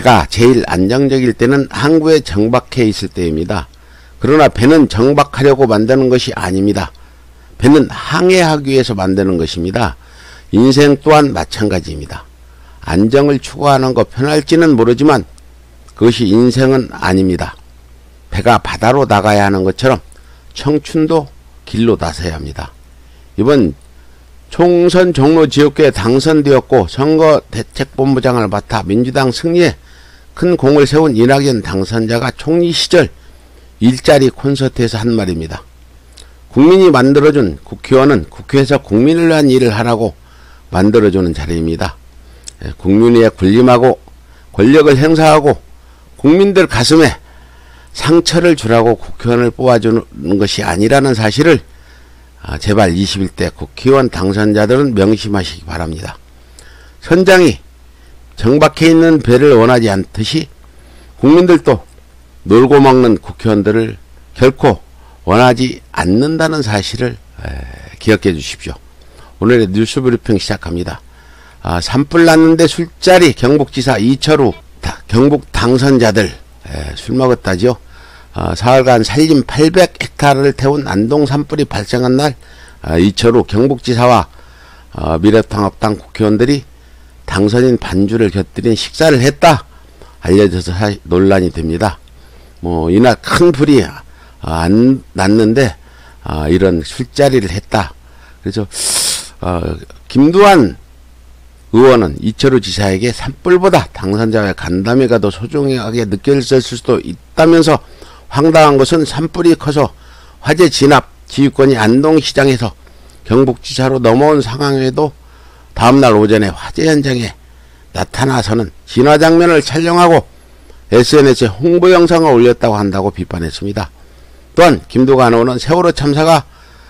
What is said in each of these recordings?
배가 제일 안정적일 때는 항구에 정박해 있을 때입니다. 그러나 배는 정박하려고 만드는 것이 아닙니다. 배는 항해하기 위해서 만드는 것입니다. 인생 또한 마찬가지입니다. 안정을 추구하는 것 편할지는 모르지만 그것이 인생은 아닙니다. 배가 바다로 나가야 하는 것처럼 청춘도 길로 나서야 합니다. 이번 총선 종로지역구에 당선되었고 선거대책본부장을 맡아 민주당 승리에 큰 공을 세운 이낙연 당선자가 총리 시절 일자리 콘서트에서 한 말입니다. 국민이 만들어준 국회의원은 국회에서 국민을 위한 일을 하라고 만들어주는 자리입니다. 국민위에 군림하고 권력을 행사하고 국민들 가슴에 상처를 주라고 국회의원을 뽑아주는 것이 아니라는 사실을 제발 21대 국회의원 당선자들은 명심하시기 바랍니다. 선장이 정박해 있는 배를 원하지 않듯이 국민들도 놀고 먹는 국회의원들을 결코 원하지 않는다는 사실을 기억해 주십시오. 오늘의 뉴스 브리핑 시작합니다. 산불 났는데 술자리 경북지사 이철우 경북 당선자들 술 먹었다죠. 사흘간 살림 800헥타르를 태운 안동 산불이 발생한 날 이철우 경북지사와 미래통합당 국회의원들이 당선인 반주를 곁들인 식사를 했다 알려져서 논란이 됩니다. 이날 큰 불이 안 났는데 이런 술자리를 했다. 그래서 김두한 의원은 이철우 지사에게 산불보다 당선자의 간담회가 더 소중하게 느껴졌을 수도 있다면서 황당한 것은 산불이 커서 화재 진압 지휘권이 안동시장에서 경북지사로 넘어온 상황에도 다음날 오전에 화재 현장에 나타나서는 진화 장면을 촬영하고 SNS에 홍보 영상을 올렸다고 한다고 비판했습니다. 또한 김두관 의원은 세월호 참사가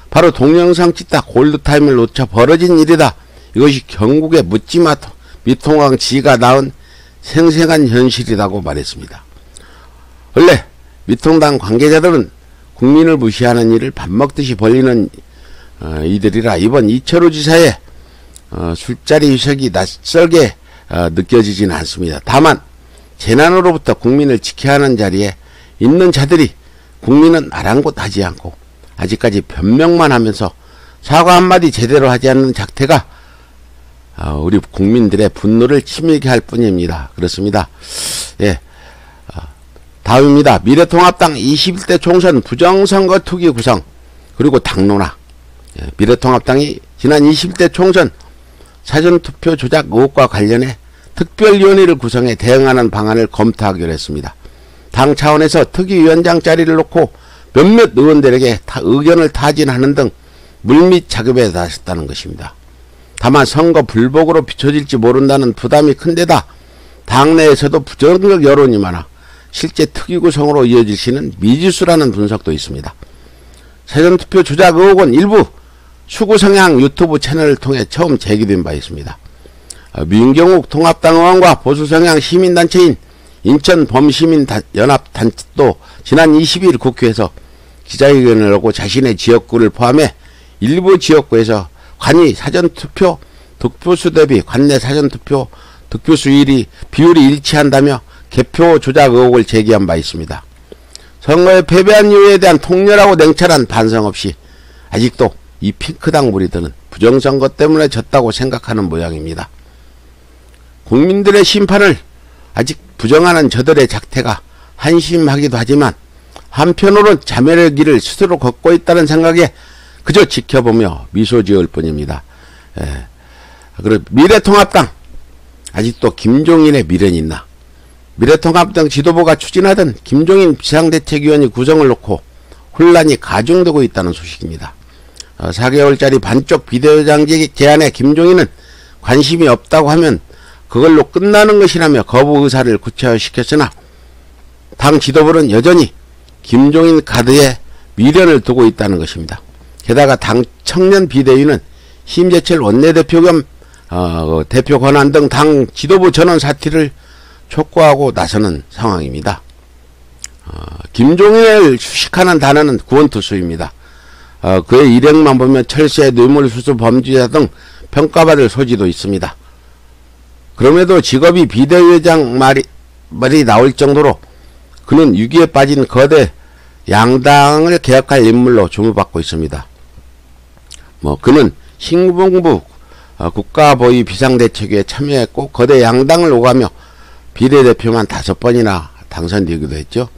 바로 동영상 찍다 골드타임을 놓쳐 벌어진 일이다. 이것이 경국의 묻지마 미통강 지가 낳은 생생한 현실이라고 말했습니다. 원래 미통당 관계자들은 국민을 무시하는 일을 밥 먹듯이 벌리는 이들이라 이번 이철우 지사의 술자리 휴식이 낯설게 느껴지지는 않습니다. 다만 재난으로부터 국민을 지켜야 하는 자리에 있는 자들이 국민은 아랑곳하지 않고 아직까지 변명만 하면서 사과 한마디 제대로 하지 않는 작태가 우리 국민들의 분노를 치밀게 할 뿐입니다. 그렇습니다. 예. 다음입니다. 미래통합당 21대 총선 부정선거 투기 구성 그리고 당론화. 미래통합당이 지난 21대 총선 사전투표 조작 의혹과 관련해 특별위원회를 구성해 대응하는 방안을 검토하기로 했습니다. 당 차원에서 특위위원장 자리를 놓고 몇몇 의원들에게 의견을 타진하는 등 물밑 작업에 나섰다는 것입니다. 다만 선거 불복으로 비춰질지 모른다는 부담이 큰데다 당내에서도 부정적 여론이 많아 실제 특위 구성으로 이어질 시는 미지수라는 분석도 있습니다. 사전투표 조작 의혹은 일부 수구성향 유튜브 채널을 통해 처음 제기된 바 있습니다. 민경욱 통합당 의원과 보수성향 시민단체인 인천범시민연합단체도 지난 22일 국회에서 기자회견을 하고 자신의 지역구를 포함해 일부 지역구에서 관이 사전투표 득표수 대비 관내 사전투표 득표수 비율이 일치한다며 개표 조작 의혹을 제기한 바 있습니다. 선거에 패배한 이유에 대한 통렬하고 냉철한 반성 없이 아직도 이 핑크당 무리들은 부정선거 때문에 졌다고 생각하는 모양입니다. 국민들의 심판을 아직 부정하는 저들의 작태가 한심하기도 하지만 한편으로는 자멸의 길을 스스로 걷고 있다는 생각에 그저 지켜보며 미소 지을 뿐입니다. 그리고 미래통합당 아직도 김종인의 미련이 있나? 미래통합당 지도부가 추진하던 김종인 비상대책위원회 구성을 놓고 혼란이 가중되고 있다는 소식입니다. 4개월짜리 반쪽 비대위원장직 제안에 김종인은 관심이 없다고 하면 그걸로 끝나는 것이라며 거부 의사를 구체화시켰으나 당 지도부는 여전히 김종인 카드에 미련을 두고 있다는 것입니다. 게다가 당 청년 비대위는 심재철 원내대표 겸 대표 권한 등 당 지도부 전원 사퇴를 촉구하고 나서는 상황입니다. 김종인을 수식하는 단어는 구원투수입니다. 그의 일행만 보면 철새, 뇌물수수, 범죄자 등 평가받을 소지도 있습니다. 그럼에도 직업이 비대위원장 말이 나올 정도로 그는 위기에 빠진 거대 양당을 개혁할 인물로 주목받고 있습니다. 그는 신봉부 국가보위 비상대책위에 참여했고 거대 양당을 오가며 비례대표만 5번이나 당선되기도 했죠.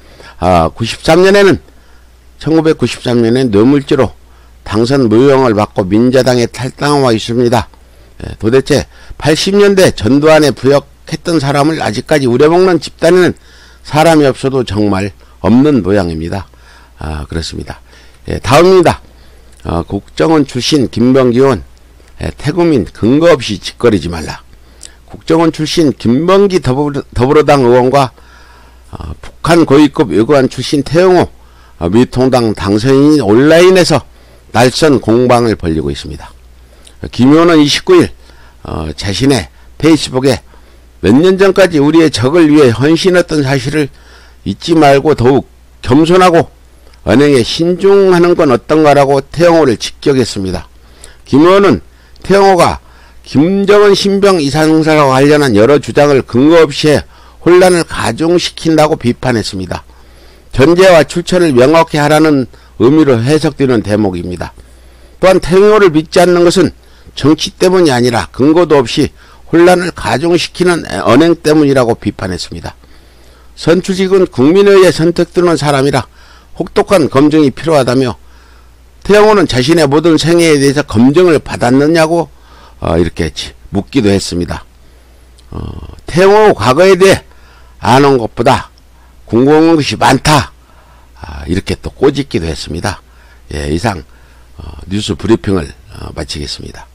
1993년에는 뇌물죄로 당선 무효형을 받고 민자당에 탈당하고 있습니다. 도대체 80년대 전두환에 부역했던 사람을 아직까지 우려먹는 집단에는 사람이 없어도 정말 없는 모양입니다. 그렇습니다. 다음입니다. 국정원 출신 김병기 의원, 태구민 근거 없이 짓거리지 말라. 국정원 출신 김병기 더불어당 의원과 북한 고위급 외교관 출신 태영호 미통당 당선인이 온라인에서 날선 공방을 벌이고 있습니다. 김 의원은 29일 자신의 페이스북에 몇 년 전까지 우리의 적을 위해 헌신했던 사실을 잊지 말고 더욱 겸손하고 언행에 신중하는 건 어떤가라고 태영호를 직격했습니다. 김 의원은 태영호가 김정은 신병 이상사와 관련한 여러 주장을 근거 없이 해 혼란을 가중시킨다고 비판했습니다. 전제와 출처를 명확히 하라는 의미로 해석되는 대목입니다. 또한 태영호를 믿지 않는 것은 정치 때문이 아니라 근거도 없이 혼란을 가중시키는 언행 때문이라고 비판했습니다. 선출직은 국민의회에 선택되는 사람이라 혹독한 검증이 필요하다며 태영호는 자신의 모든 생애에 대해서 검증을 받았느냐고 이렇게 묻기도 했습니다. 태영호 과거에 대해 아는 것보다 궁금한 것이 많다. 이렇게 또 꼬집기도 했습니다. 이상 뉴스 브리핑을 마치겠습니다.